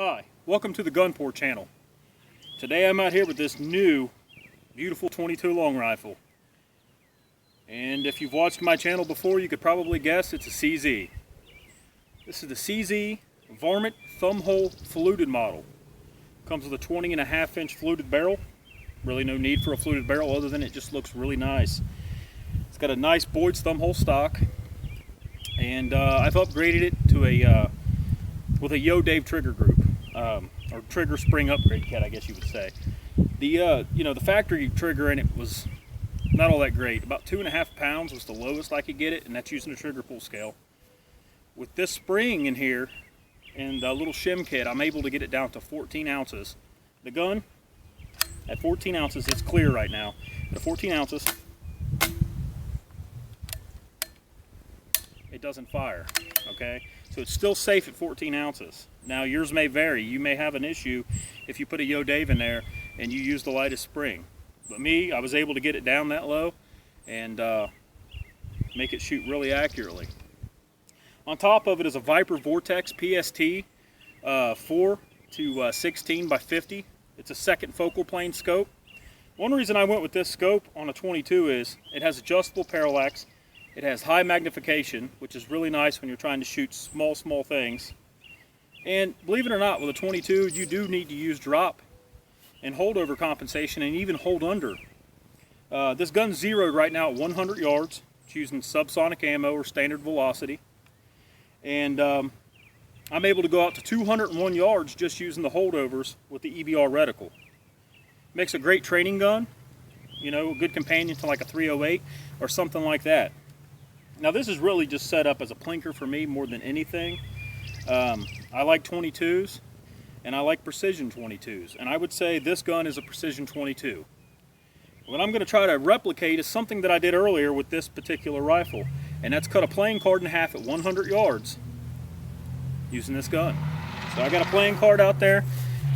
Hi, welcome to the Gunport channel. Today I'm out here with this new, beautiful 22 long rifle. And if you've watched my channel before, you could probably guess it's a CZ. This is the CZ Varmint Thumbhole fluted model. Comes with a 20.5-inch fluted barrel. Really no need for a fluted barrel other than it just looks really nice. It's got a nice Boyd's thumbhole stock. And I've upgraded it to with a Yo Dave trigger group. Or trigger spring upgrade kit, I guess you would say. The the factory trigger in it was not all that great. About 2.5 pounds was the lowest I could get it, and that's using a trigger pull scale. With this spring in here and the little shim kit, I'm able to get it down to 14 ounces. The gun at 14 ounces, it's clear right now. At 14 ounces, it doesn't fire. Okay, so it's still safe at 14 ounces. Now yours may vary. You may have an issue if you put a Yo Dave in there and you use the lightest spring. But me, I was able to get it down that low and make it shoot really accurately. On top of it is a Viper Vortex PST 4 to 16 by 50. It's a second focal plane scope. One reason I went with this scope on a 22 is it has adjustable parallax. It has high magnification, which is really nice when you're trying to shoot small things. And believe it or not, with a 22, you do need to use drop and holdover compensation and even hold under. This gun's zeroed right now at 100 yards. It's using subsonic ammo or standard velocity. And I'm able to go out to 201 yards just using the holdovers with the EBR reticle. Makes a great training gun, you know, a good companion to like a 308 or something like that. Now this is really just set up as a plinker for me more than anything. I like 22s and I like precision 22s, and I would say this gun is a precision 22. What I'm going to try to replicate is something that I did earlier with this particular rifle, and that's cut a playing card in half at 100 yards using this gun. So I got a playing card out there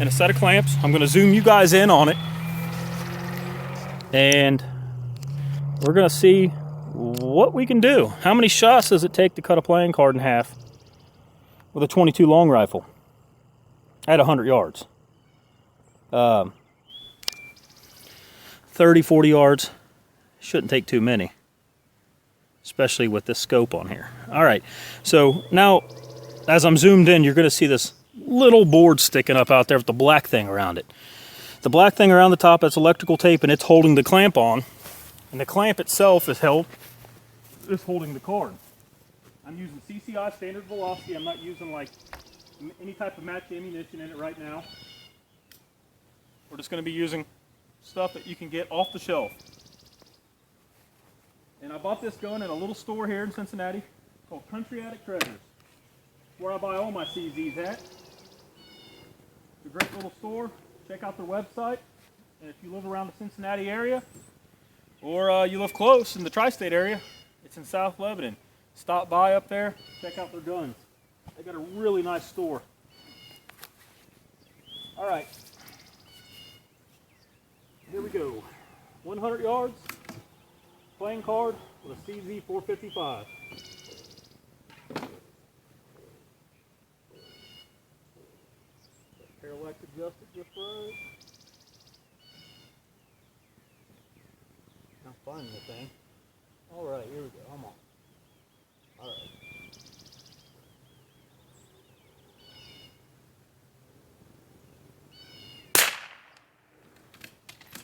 and a set of clamps. I'm going to zoom you guys in on it, and we're going to see what we can do. How many shots does it take to cut a playing card in half with a 22 long rifle at 100 yards? 30, 40 yards. Shouldn't take too many, especially with this scope on here. All right, so now as I'm zoomed in, you're going to see this little board sticking up out there with the black thing around it. The black thing around the top, that's electrical tape, and it's holding the clamp on, and the clamp itself is holding the card. I'm using CCI standard velocity. I'm not using like any type of match ammunition in it right now. We're just going to be using stuff that you can get off the shelf. And I bought this gun at a little store here in Cincinnati called Country Attic Treasures. It's where I buy all my CZs at. It's a great little store. Check out their website. And if you live around the Cincinnati area, or you live close in the tri-state area, it's in South Lebanon. Stop by up there, check out their guns. They got a really nice store. All right, here we go. 100 yards, playing card with a CZ 455. Parallax adjusted just right. I'm finding the thing. All right, here we go. I'm on. All right.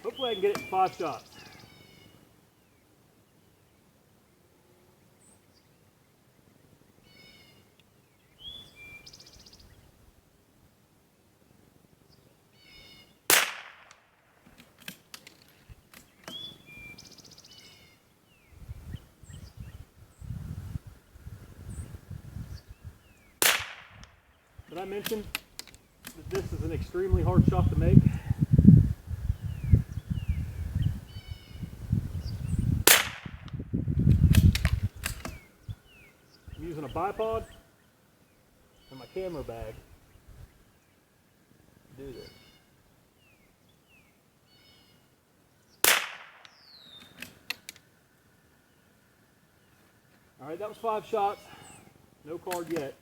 Hopefully I can get it in 5 shots. Did I mention that this is an extremely hard shot to make? I'm using a bipod and my camera bag to do this. All right, that was 5 shots. No card yet.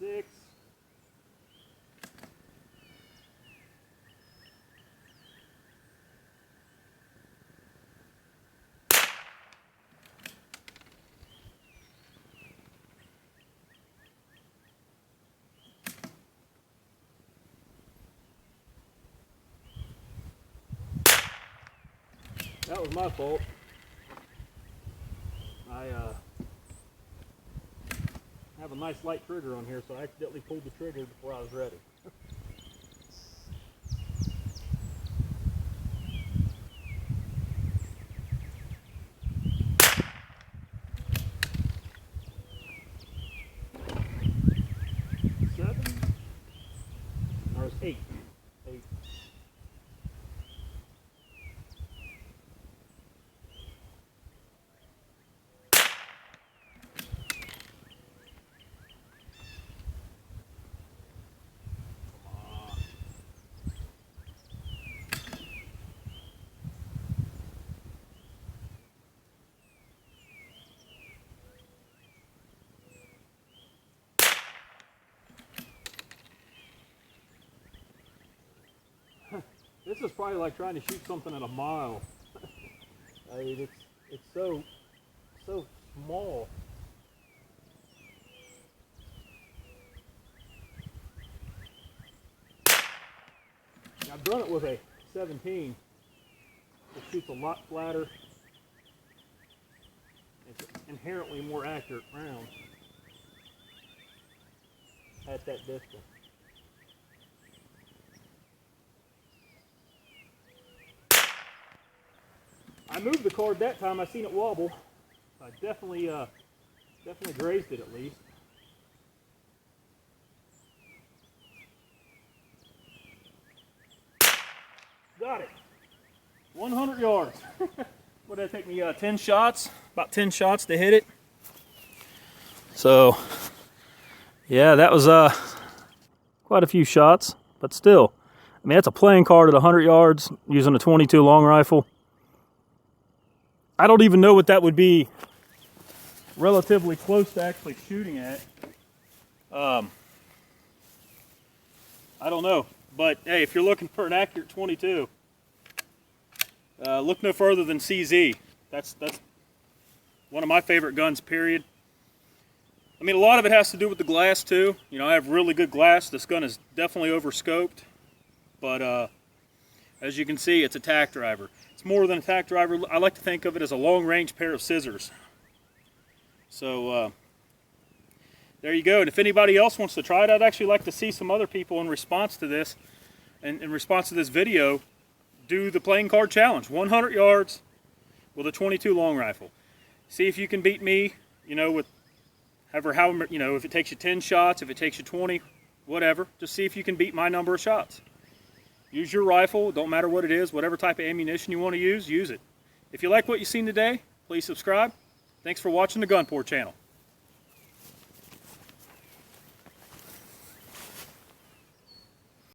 6. That was my fault. I have a nice light trigger on here, so I accidentally pulled the trigger before I was ready. Seven? Or it's 8. 8. This is probably like trying to shoot something at a mile. I mean, it's so small. I've done it with a 17. It shoots a lot flatter. It's inherently more accurate round at that distance. I moved the card that time. I seen it wobble. I definitely grazed it at least. Got it. 100 yards. What did that take me? 10 shots. About 10 shots to hit it. So, yeah, that was quite a few shots, but still, I mean, that's a playing card at 100 yards using a 22 long rifle. I don't even know what that would be relatively close to actually shooting at. I don't know, but hey, if you're looking for an accurate 22, look no further than CZ. That's one of my favorite guns, period. I mean, a lot of it has to do with the glass too. You know, I have really good glass. This gun is definitely overscoped, but as you can see, it's a tack driver. It's more than a tack driver. I like to think of it as a long-range pair of scissors. So there you go. And if anybody else wants to try it, I'd actually like to see some other people in response to this, and in response to this video, do the playing card challenge. 100 yards with a 22 long rifle. See if you can beat me, you know, with however, you know, if it takes you 10 shots, if it takes you 20, whatever. Just see if you can beat my number of shots. Use your rifle, don't matter what it is, whatever type of ammunition you want to use it. If you like what you've seen today, please subscribe. Thanks for watching the Gunport channel.